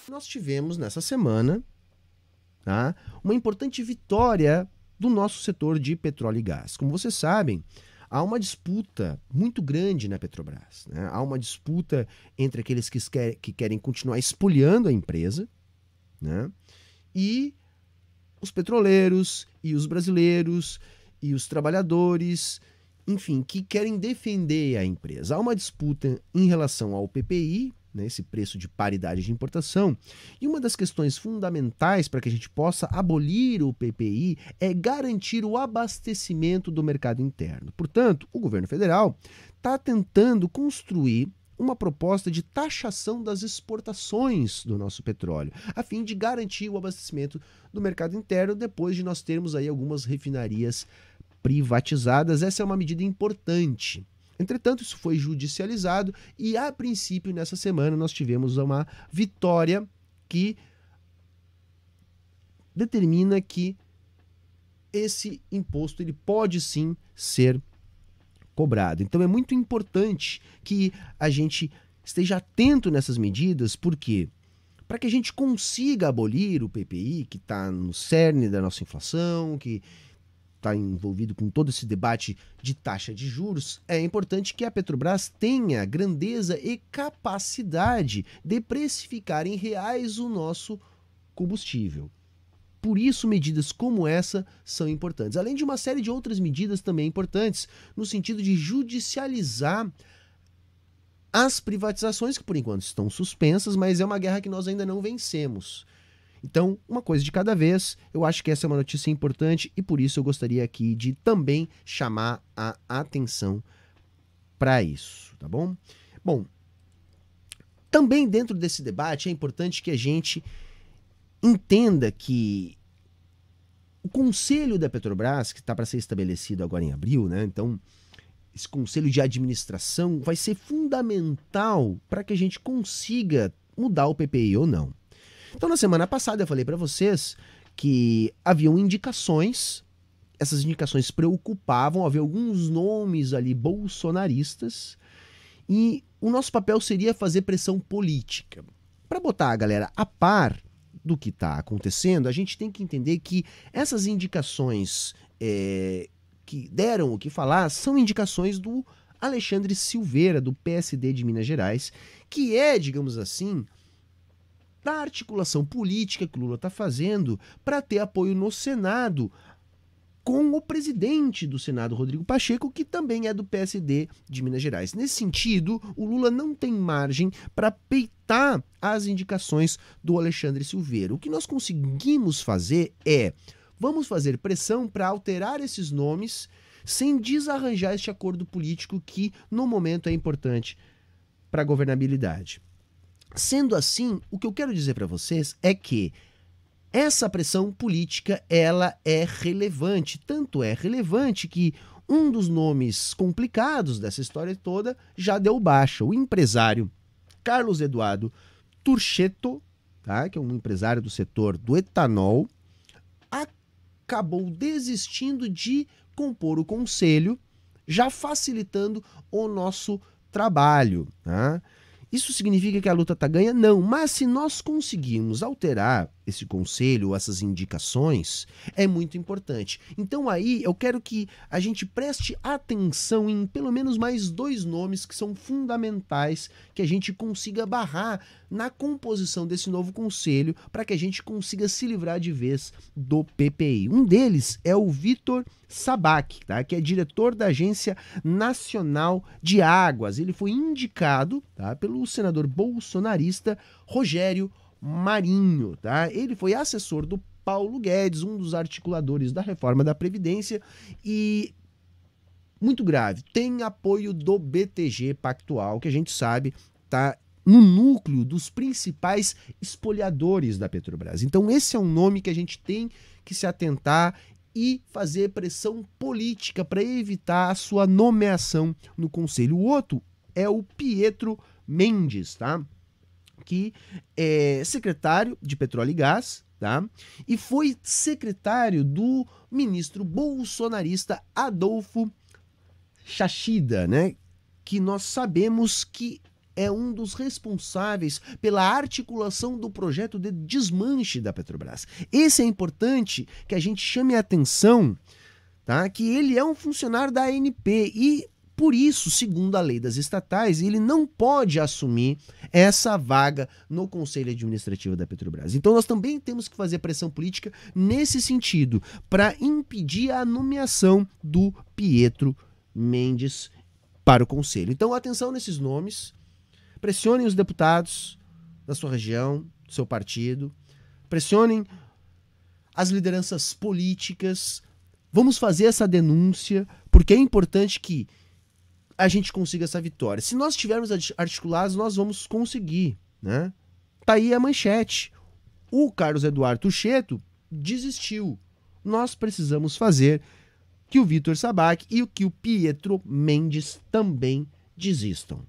Nós tivemos nessa semana, tá, uma importante vitória do nosso setor de petróleo e gás. Como vocês sabem, há uma disputa muito grande na Petrobras, né? Há uma disputa entre aqueles que querem continuar espoliando a empresa, né? E os petroleiros, e os brasileiros, e os trabalhadores, enfim, que querem defender a empresa. Há uma disputa em relação ao PPI, né, esse preço de paridade de importação, e uma das questões fundamentais para que a gente possa abolir o PPI é garantir o abastecimento do mercado interno. Portanto, o governo federal está tentando construir uma proposta de taxação das exportações do nosso petróleo, a fim de garantir o abastecimento do mercado interno depois de nós termos aí algumas refinarias privatizadas. Essa é uma medida importante. Entretanto, isso foi judicializado e, a princípio, nessa semana, nós tivemos uma vitória que determina que esse imposto ele pode sim ser cobrado. Então é muito importante que a gente esteja atento nessas medidas, porque para que a gente consiga abolir o PPI, que está no cerne da nossa inflação, que está envolvido com todo esse debate de taxa de juros, é importante que a Petrobras tenha grandeza e capacidade de precificar em reais o nosso combustível. Por isso, medidas como essa são importantes, além de uma série de outras medidas também importantes, no sentido de judicializar as privatizações, que por enquanto estão suspensas, mas é uma guerra que nós ainda não vencemos. Então, uma coisa de cada vez, eu acho que essa é uma notícia importante e por isso eu gostaria aqui de também chamar a atenção para isso, tá bom? Bom, também dentro desse debate é importante que a gente entenda que o conselho da Petrobras, que está para ser estabelecido agora em abril, né? Então, esse conselho de administração vai ser fundamental para que a gente consiga mudar o PPI ou não. Então, na semana passada eu falei para vocês que haviam indicações, essas indicações preocupavam, havia alguns nomes ali bolsonaristas, e o nosso papel seria fazer pressão política. Para botar a galera a par do que está acontecendo, a gente tem que entender que essas indicações que deram o que falar são indicações do Alexandre Silveira, do PSD de Minas Gerais, que é, digamos assim, da articulação política que o Lula está fazendo para ter apoio no Senado com o presidente do Senado, Rodrigo Pacheco, que também é do PSD de Minas Gerais. Nesse sentido, o Lula não tem margem para peitar as indicações do Alexandre Silveira. O que nós conseguimos fazer vamos fazer pressão para alterar esses nomes sem desarranjar este acordo político que, no momento, é importante para a governabilidade. Sendo assim, o que eu quero dizer para vocês é que essa pressão política ela é relevante, tanto é relevante que um dos nomes complicados dessa história toda já deu baixa. O empresário Carlos Eduardo Turchetto, tá, que é um empresário do setor do etanol, acabou desistindo de compor o conselho, já facilitando o nosso trabalho, tá? Isso significa que a luta está ganha? Não, mas se nós conseguirmos alterar esse conselho, essas indicações, é muito importante. Então aí eu quero que a gente preste atenção em pelo menos mais dois nomes que são fundamentais, que a gente consiga barrar na composição desse novo conselho para que a gente consiga se livrar de vez do PPI. Um deles é o Vitor Sabac, tá? Que é diretor da Agência Nacional de Águas. Ele foi indicado, tá, pelo senador bolsonarista Rogério Marinho, tá? Ele foi assessor do Paulo Guedes, um dos articuladores da reforma da Previdência e, muito grave, tem apoio do BTG Pactual, que a gente sabe tá no núcleo dos principais espoliadores da Petrobras. Então esse é um nome que a gente tem que se atentar e fazer pressão política para evitar a sua nomeação no conselho. O outro é o Pietro Mendes, tá? Que é secretário de Petróleo e Gás, tá? E foi secretário do ministro bolsonarista Adolfo Chachida, né? Que nós sabemos que é um dos responsáveis pela articulação do projeto de desmanche da Petrobras. Esse é importante que a gente chame a atenção, tá? Que ele é um funcionário da ANP e, por isso, segundo a lei das estatais, ele não pode assumir essa vaga no Conselho Administrativo da Petrobras. Então nós também temos que fazer pressão política nesse sentido, para impedir a nomeação do Pietro Mendes para o Conselho. Então atenção nesses nomes, pressionem os deputados da sua região, do seu partido, pressionem as lideranças políticas, vamos fazer essa denúncia, porque é importante que a gente consiga essa vitória. Se nós estivermos articulados, nós vamos conseguir, né? Tá aí a manchete. O Carlos Eduardo Tucheto desistiu. Nós precisamos fazer que o Vitor Sabac e que o Pietro Mendes também desistam.